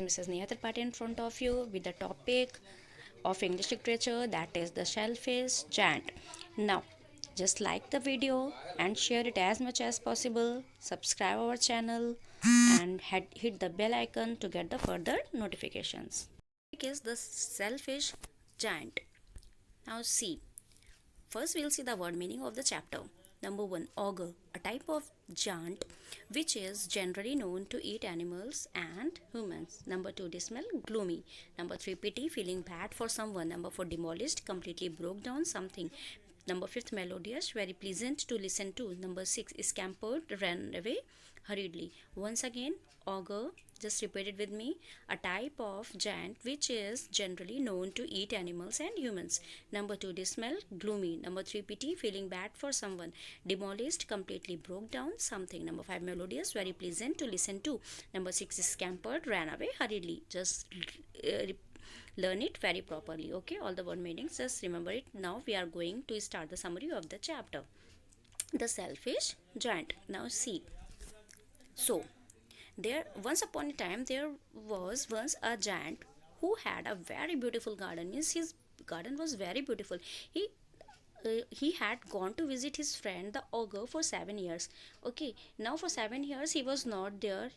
Mrs. Neha Tripathi in front of you with the topic of English literature, that is the shellfish giant. Now, just like the video and share it as much as possible. Subscribe our channel and hit the bell icon to get the further notifications. Topic is the shellfish giant. Now see. First, we'll see the word meaning of the chapter. Number 1, augur, a type of giant which is generally known to eat animals and humans. Number 2, dismal, gloomy. Number 3, pity, feeling bad for someone. Number 4, demolished, completely broke down something. Number 5, melodious, very pleasant to listen to. Number 6, scampered, ran away hurriedly. Once again, augur, just repeat it with me, a type of giant which is generally known to eat animals and humans. Number 2, dismal, gloomy. Number 3, pity, feeling bad for someone. Demolished, completely broke down something. Number 5, melodious, very pleasant to listen to. Number 6, scampered, ran away hurriedly. Just learn it very properly. Okay, all the word meanings, just remember it. Now we are going to start the summary of the chapter. The selfish giant. Now see. So, there once upon a time there was once a giant who had a very beautiful garden. Means his garden was very beautiful. He had gone to visit his friend the ogre for 7 years. Okay, now for 7 years he was not there.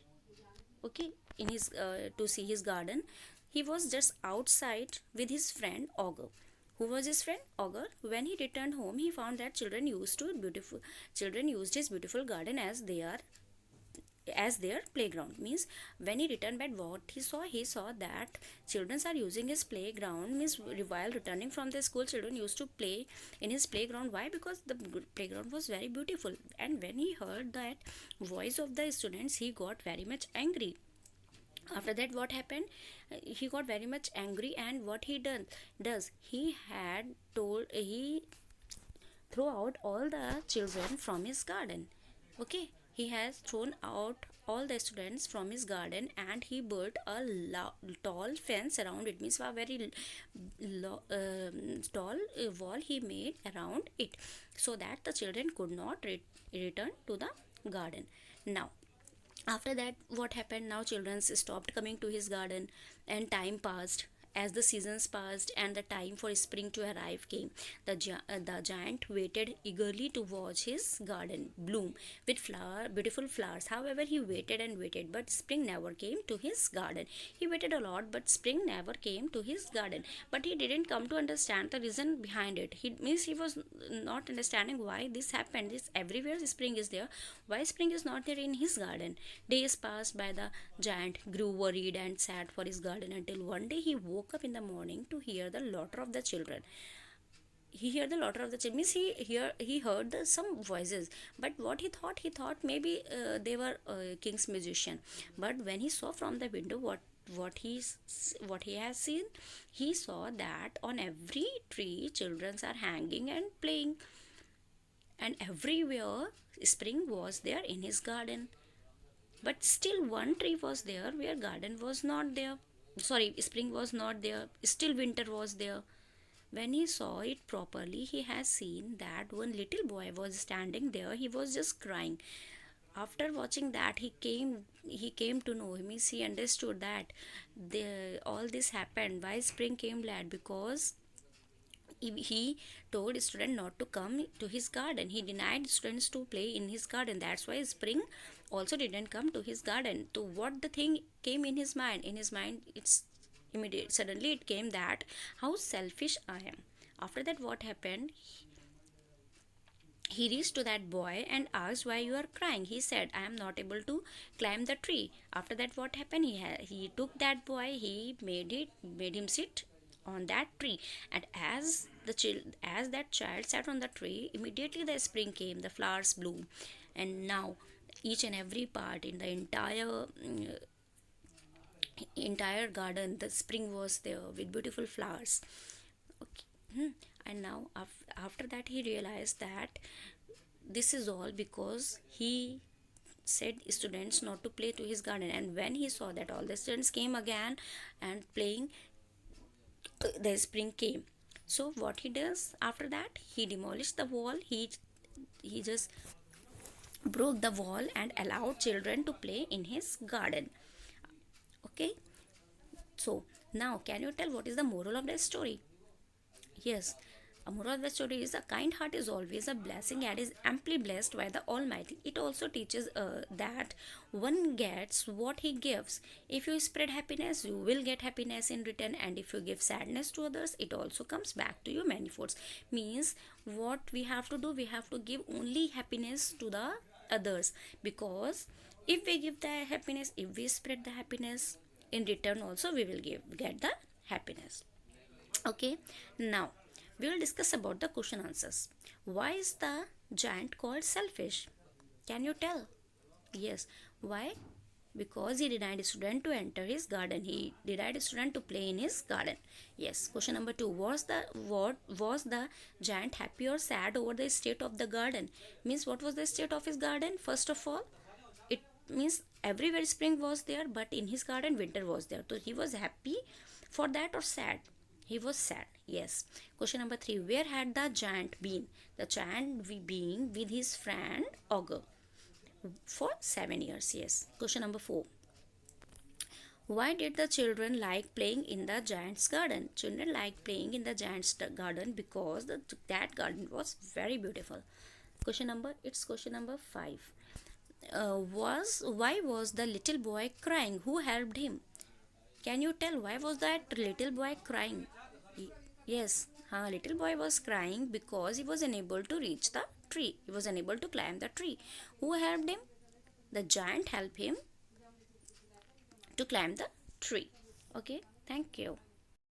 Okay, in his to see his garden. He was just outside with his friend ogre. Who was his friend ogre? When he returned home, he found that children used his beautiful garden as their playground. Means when he returned back, what he saw that children are using his playground. Means while returning from the school, children used to play in his playground. Why? Because the playground was very beautiful. And when he heard that voice of the students, he got very much angry. After that, what happened? He got very much angry, and what he done does he had told he throw out all the children from his garden. Okay, he has thrown out all the students from his garden, and he built a tall fence around it. Means a very tall wall he made around it, so that the children could not return to the garden. Now, after that, what happened? Now children stopped coming to his garden, and time passed. As the seasons passed and the time for spring to arrive came, the giant waited eagerly to watch his garden bloom with beautiful flowers. However, he waited and waited, but spring never came to his garden. He waited a lot, but spring never came to his garden. But he didn't come to understand the reason behind it. He was not understanding why this happened. This everywhere spring is there. Why spring is not there in his garden? Days passed by. The giant grew worried and sad for his garden until one day he woke up in the morning to hear the laughter of the children. Means he heard some voices, but what he thought maybe they were king's musician. But when he saw from the window what he has seen, he saw that on every tree children are hanging and playing, and everywhere spring was there in his garden. But still one tree was there where garden was not there. Sorry, spring was not there, still winter was there. When he saw it properly, he has seen that one little boy was standing there. He was just crying. After watching that, he came to know him. He understood that all this happened why spring came late, because he told students not to come to his garden. He denied students to play in his garden. That's why spring also didn't come to his garden. To what the thing came in his mind? In his mind, it's immediate. Suddenly, it came that how selfish I am. After that, what happened? He reached to that boy and asked why you are crying. He said, I am not able to climb the tree. After that, what happened? He took that boy. He made him sit on that tree, and as that child sat on the tree, immediately the spring came, the flowers bloom, and now each and every part in the entire garden, the spring was there with beautiful flowers. Okay. And now after that, he realized that this is all because he said students not to play to his garden. And when he saw that all the students came again and playing, the spring came. So what he does after that, he demolished the wall. He just broke the wall and allowed children to play in his garden. Okay, So now can you tell what is the moral of the story? Yes, a moral of the story is a kind heart is always a blessing and is amply blessed by the Almighty. It also teaches that one gets what he gives. If you spread happiness, you will get happiness in return, and if you give sadness to others, it also comes back to you manifolds. Means what we have to do, we have to give only happiness to the others, because if we give the happiness, if we spread the happiness, in return also we will get the happiness. Okay, now we will discuss about the question answers. Why is the giant called selfish? Can you tell? Yes. Why? Because he denied a student to enter his garden. He denied a student to play in his garden. Yes. Question number two. Was the giant happy or sad over the state of the garden? Means what was the state of his garden? First of all, it means everywhere spring was there, but in his garden winter was there. So he was happy for that or sad? He was sad. Yes. Question number three. Where had the giant been? The giant being with his friend Ogre for 7 years. Yes. Question number four. Why did the children like playing in the giant's garden? Children like playing in the giant's garden because that garden was very beautiful. Question number five. Was Why was the little boy crying? Who helped him? Can you tell why was that little boy crying? Yes, little boy was crying because he was unable to reach the tree. He was unable to climb the tree. Who helped him? The giant helped him to climb the tree. Okay, thank you.